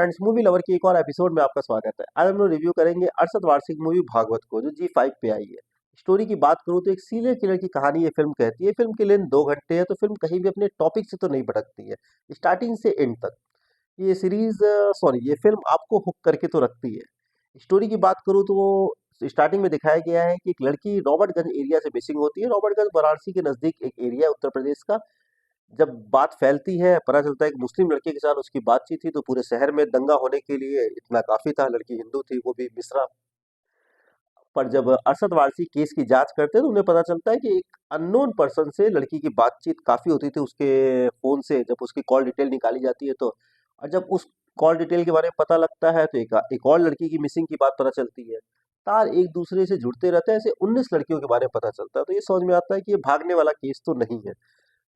Friends, movie lover की एक और एपिसोड में आपका स्वागत है। आज हम लोग रिव्यू करेंगे अरशद वारसी की मूवी भागवत को, जो जी5 पे आई है। स्टोरी की बात करूँ तो एक सीरियल किलर की कहानी ये फिल्म कहती है। फिल्म की लेंथ 2 घंटे है, तो फिल्म कहीं भी अपने टॉपिक से तो नहीं भटकती है, स्टार्टिंग से एंड तक। ये सीरीज सॉरी ये फिल्म आपको हुक करके तो रखती है। स्टोरी की बात करूँ तो वो स्टार्टिंग में दिखाया गया है कि एक लड़की रॉबर्टगंज एरिया से मिसिंग होती है। रॉबर्टगंज वाराणसी के नजदीक एक एरिया है उत्तर प्रदेश का। जब बात फैलती है, पता चलता है कि मुस्लिम लड़के के साथ उसकी बातचीत थी, तो पूरे शहर में दंगा होने के लिए इतना काफी था। लड़की हिंदू थी, वो भी मिश्रा। पर जब अरशद वारसी केस की जांच करते हैं तो उन्हें पता चलता है कि एक अननोन पर्सन से लड़की की बातचीत काफी होती थी उसके फोन से। जब उसकी कॉल डिटेल निकाली जाती है तो, और जब उस कॉल डिटेल के बारे में पता लगता है तो एक और लड़की की मिसिंग की बात पता चलती है। तार एक दूसरे से जुड़ते रहते हैं। ऐसे 19 लड़कियों के बारे में पता चलता है, तो ये समझ में आता है कि ये भागने वाला केस तो नहीं है,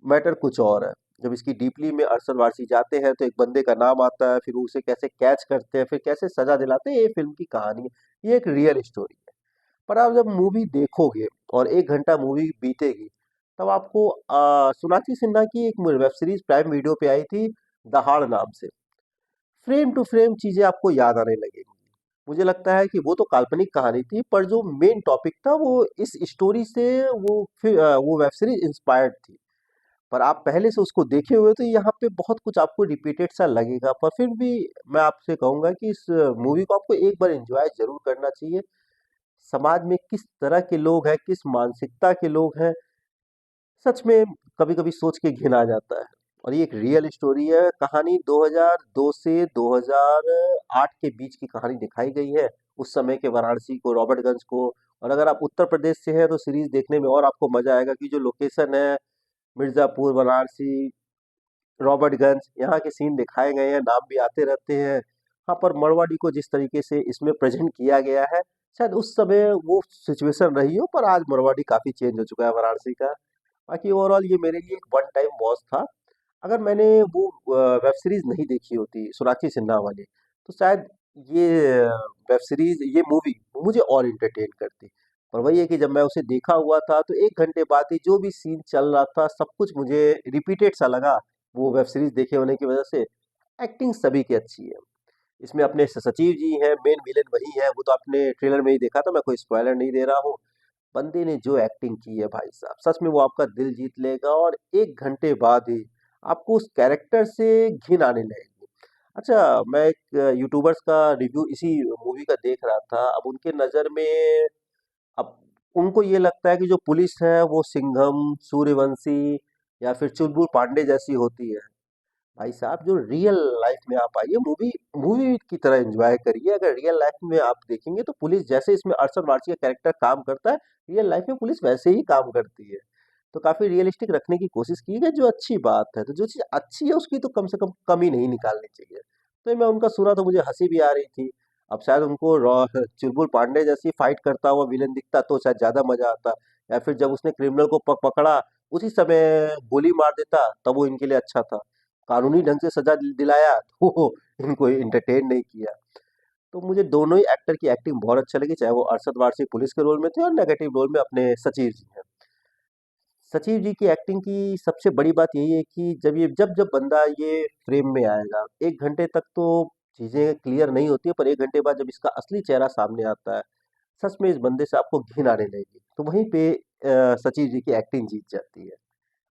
मैटर कुछ और है। जब इसकी डीपली में अरशद वारसी जाते हैं तो एक बंदे का नाम आता है, फिर उसे कैसे कैच करते हैं, फिर कैसे सजा दिलाते हैं, ये फिल्म की कहानी है। ये एक रियल स्टोरी है। पर आप जब मूवी देखोगे और 1 घंटा मूवी बीतेगी, तब आपको सोनाक्षी सिन्हा की एक वेब सीरीज प्राइम वीडियो पे आई थी, दहाड़ नाम से। फ्रेम टू फ्रेम चीजें आपको याद आने लगेंगी। मुझे लगता है कि वो तो काल्पनिक कहानी थी, पर जो मेन टॉपिक था वो इस स्टोरी से, वो वेब सीरीज इंस्पायर्ड थी। पर आप पहले से उसको देखे हुए तो यहाँ पे बहुत कुछ आपको रिपीटेड सा लगेगा, पर फिर भी मैं आपसे कहूंगा कि इस मूवी को आपको एक बार एंजॉय जरूर करना चाहिए। समाज में किस तरह के लोग हैं, किस मानसिकता के लोग हैं, सच में कभी कभी सोच के घिन आ जाता है। और ये एक रियल स्टोरी है। कहानी 2002 से 2008 के बीच की कहानी दिखाई गई है, उस समय के वाराणसी को, रॉबर्टगंज को। और अगर आप उत्तर प्रदेश से हैं तो सीरीज देखने में और आपको मजा आएगा कि जो लोकेशन है, मिर्जापुर, वाराणसी, रॉबर्टगंज, यहाँ के सीन दिखाए गए हैं, नाम भी आते रहते हैं। हाँ, पर मरवाडी को जिस तरीके से इसमें प्रेजेंट किया गया है, शायद उस समय वो सिचुएशन रही हो, पर आज मरवाडी काफी चेंज हो चुका है वाराणसी का। बाकी ओवरऑल ये मेरे लिए एक वन टाइम वॉच था। अगर मैंने वो वेब सीरीज नहीं देखी होती सोनाक्षी सिन्हा वाली, तो शायद ये वेब सीरीज, ये मूवी मुझे और इंटरटेन करती। पर वही है कि जब मैं उसे देखा हुआ था तो 1 घंटे बाद ही जो भी सीन चल रहा था, सब कुछ मुझे रिपीटेड सा लगा, वो वेब सीरीज देखे होने की वजह से। एक्टिंग सभी की अच्छी है। इसमें अपने सचिव जी हैं, मेन विलेन वही है। वो तो आपने ट्रेलर में ही देखा था, मैं कोई स्पॉइलर नहीं दे रहा हूँ। बंदे ने जो एक्टिंग की है भाई साहब, सच में वो आपका दिल जीत लेगा, और 1 घंटे बाद ही आपको उस कैरेक्टर से घिन आने लगेगी। अच्छा, मैं एक यूट्यूबर्स का रिव्यू इसी मूवी का देख रहा था। अब उनके नज़र में, अब उनको ये लगता है कि जो पुलिस है वो सिंघम, सूर्यवंशी या फिर चुलबुल पांडे जैसी होती है। भाई साहब, जो रियल लाइफ में आप आइए, मूवी मूवी की तरह एंजॉय करिए। अगर रियल लाइफ में आप देखेंगे तो पुलिस जैसे इसमें अरशद वारसी का कैरेक्टर काम करता है, रियल लाइफ में पुलिस वैसे ही काम करती है। तो काफी रियलिस्टिक रखने की कोशिश की है, जो अच्छी बात है। तो जो चीज अच्छी है उसकी तो कम से कम कमी नहीं निकालनी चाहिए। तो मैं उनका सुना तो मुझे हंसी भी आ रही थी। अब शायद उनको चुलबुल पांडे जैसी फाइट करता हुआ विलन दिखता तो शायद ज्यादा मजा आता, या फिर जब उसने क्रिमिनल को पकड़ा उसी समय गोली मार देता, तब वो इनके लिए अच्छा था। कानूनी ढंग से सजा दिलाया तो इनको एंटरटेन नहीं किया। तो मुझे दोनों ही एक्टर की एक्टिंग बहुत अच्छा लगी, चाहे वो अरशद वारसी पुलिस के रोल में थे और नेगेटिव रोल में अपने सचिव जी हैं। सचिव जी की एक्टिंग की सबसे बड़ी बात यही है कि जब बंदा ये फ्रेम में आएगा, 1 घंटे तक तो चीजें क्लियर नहीं होती है, पर 1 घंटे बाद जब इसका असली चेहरा सामने आता है, सच में इस बंदे से आपको घिन आने लगेगी। तो वहीं पे सचिव जी की एक्टिंग जीत जाती है।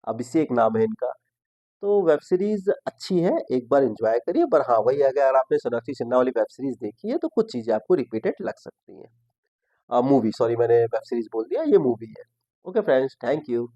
अभिषेक नाम है इनका। तो वेब सीरीज अच्छी है, एक बार एंजॉय करिए। पर हाँ, वही है, अगर आपने सोनाक्षी सिन्हा वाली वेब सीरीज देखी है तो कुछ चीजें आपको रिपीटेड लग सकती हैं। मूवी, सॉरी मैंने वेब सीरीज बोल दिया, ये मूवी है। Okay friends, thank you.